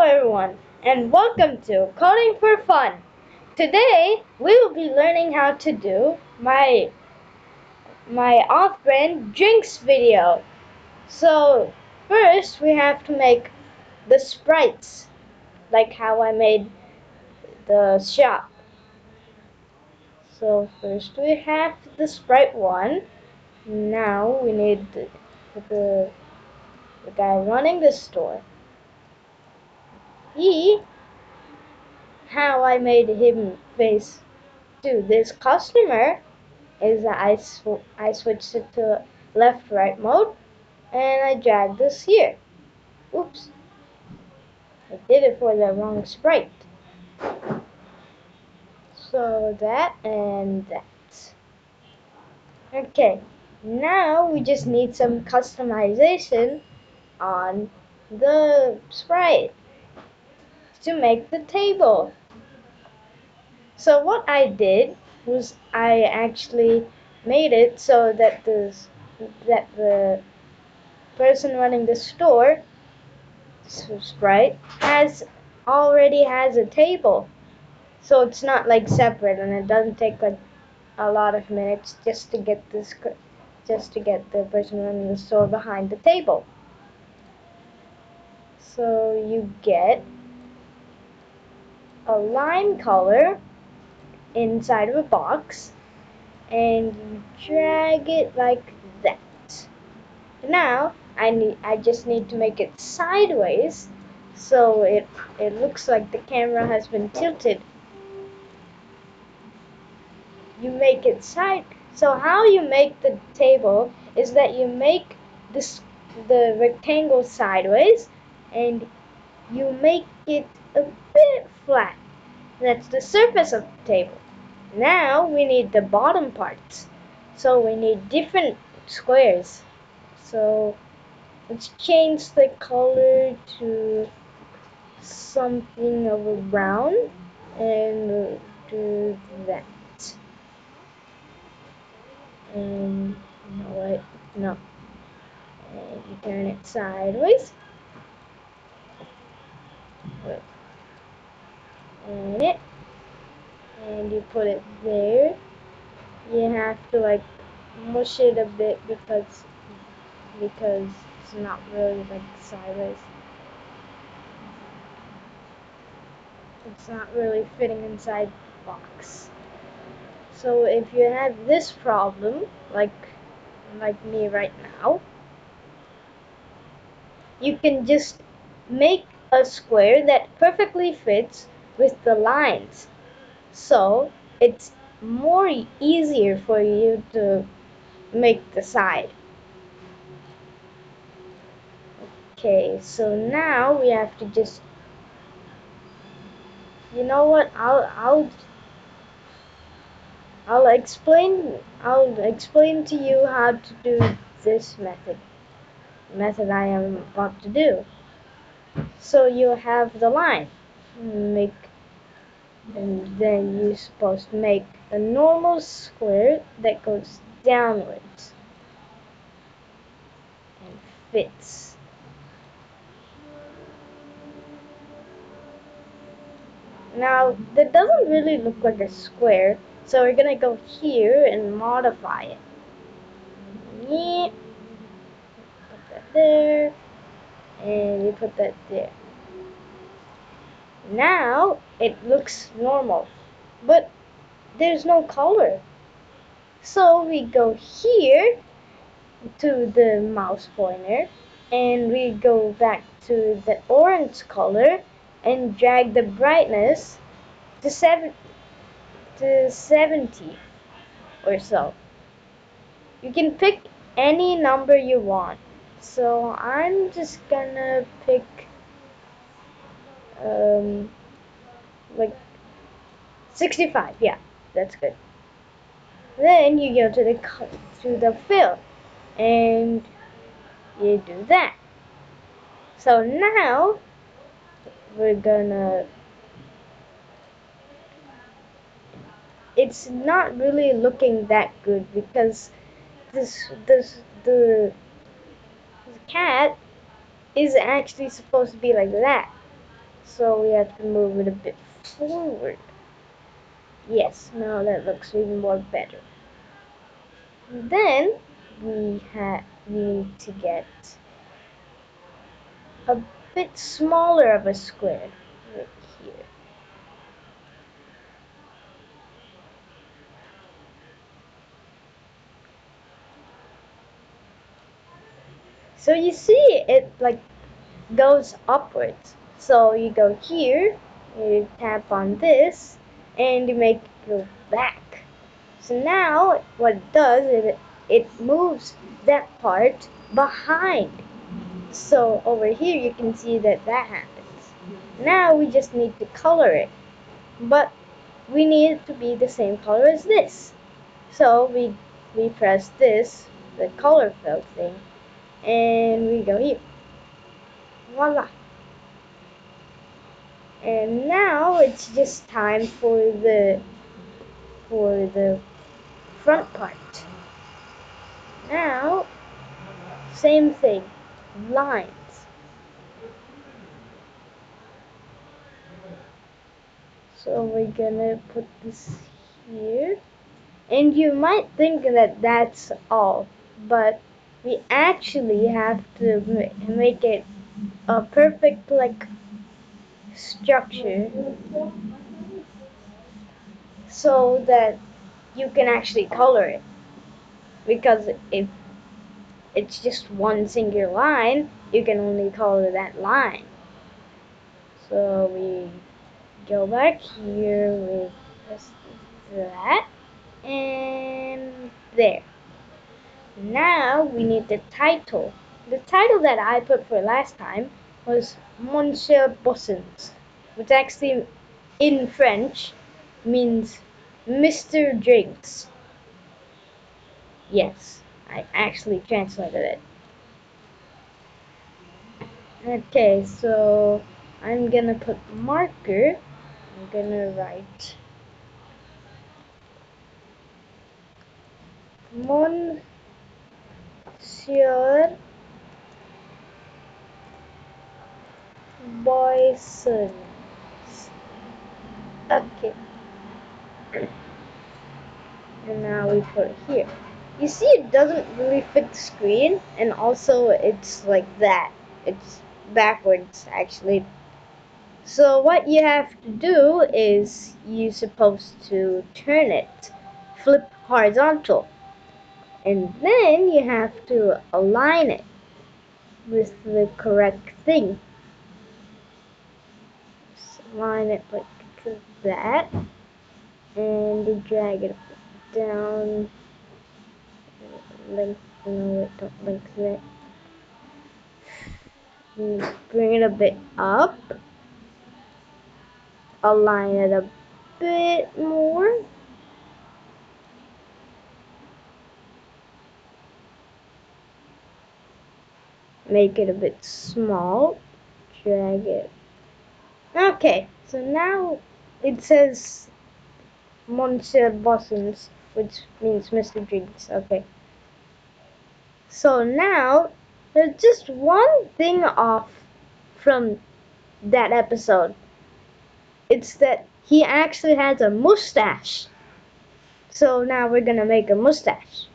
Hello everyone and welcome to Coding for Fun. Today we will be learning how to do my off-brand drinks video. So first we have to make the sprites like how I made the shop. So first we have the sprite 1. Now we need the guy running the store. How I made him face to this customer is that I switched it to left right mode and I dragged this here. Oops, I did it for the wrong sprite. So that and that. Okay, now we just need some customization on the sprite to make the table. So what I did was I actually made it so that the person running the store sprite already has a table, so it's not like separate, and it doesn't take like a lot of minutes just to get the person running the store behind the table. So you get a line color inside of a box and you drag it like that. Now I just need to make it sideways so it looks like the camera has been tilted. You make it side. So how you make the table is that you make the rectangle sideways and you make it a bit flat. That's the surface of the table. Now we need the bottom parts. So we need different squares. So let's change the color to something of a brown and do that. And no. And you turn it sideways. And you put it there. You have to like mush it a bit because it's not really like sideways. It's not really fitting inside the box. So if you have this problem, like me right now, you can just make a square that perfectly fits with the lines. So it's more easier for you to make the side. Okay, so now we have to just, you know what? I'll explain to you how to do this method I am about to do. So you have the line, and then you're supposed to make a normal square that goes downwards and fits. Now that doesn't really look like a square, so we're gonna go here and modify it. Yeah, put that there, and you put that there. Now it looks normal, but there's no color. So we go here to the mouse pointer and we go back to the orange color and drag the brightness to 70 or so. You can pick any number you want. So I'm just gonna pick like 65. Yeah, that's good. Then you go to the fill and you do that. So now we're gonna, it's not really looking that good because the cat is actually supposed to be like that. So we have to move it a bit forward. Yes, now that looks even more better. Then we need to get a bit smaller of a square right here. So you see it like goes upwards. So you go here, you tap on this, and you make it go back. So now what it does is it moves that part behind. So over here you can see that happens. Now we just need to color it. But we need it to be the same color as this. So we press this, the color fill thing, and we go here. Voila. And now it's just time for the front part. Now same thing. Lines. So we're gonna put this here. And you might think that that's all, but we actually have to make it a perfect like structure so that you can actually color it. Because if it's just one singular line, you can only color that line. So we go back here with just that and there. Now we need the title. The title that I put for last time was Monsieur Bossins, which actually in French means Mr. Drinks. Yes, I actually translated it. Okay, so I'm gonna put marker. I'm gonna write Monsieur Boissons. Okay, and now we put it here. You see, it doesn't really fit the screen, and also it's like that. It's backwards, actually. So what you have to do is you're supposed to turn it, flip horizontal, and then you have to align it with the correct thing. Just align it like that, and you drag it down. Lengthen it, don't lengthen it. You bring it a bit up, align it a bit more. Make it a bit small, drag it. Okay, so now it says Monsieur Bossons, which means Mr. Drinks. Okay. So now there's just one thing off from that episode. It's that he actually has a mustache. So now we're gonna make a mustache.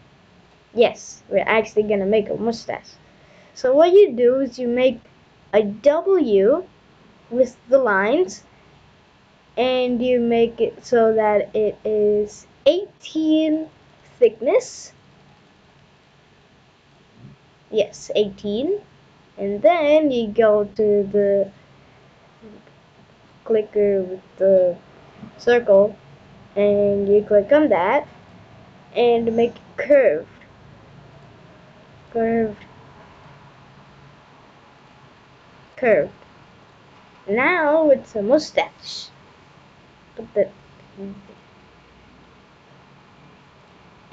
Yes, we're actually gonna make a mustache. So what you do is you make a W with the lines, and you make it so that it is 18 thickness. Yes, 18. And then you go to the clicker with the circle, and you click on that, and make it curved. Curved. Curved. Now it's a mustache. Put that.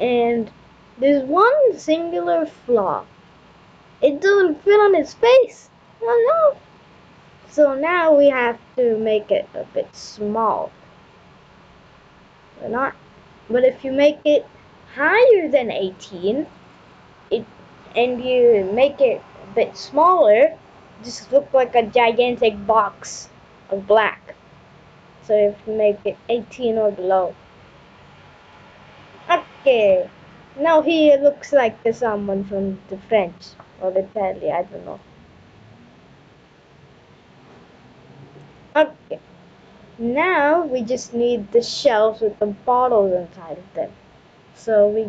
And there's one singular flaw. It doesn't fit on his face. Oh no. So now we have to make it a bit small. But if you make it higher than 18, and you make it a bit smaller, just look like a gigantic box of black. So if you make it 18 or below. Okay. Now he looks like someone from the French or Italy, I don't know. Okay. Now we just need the shelves with the bottles inside of them. So we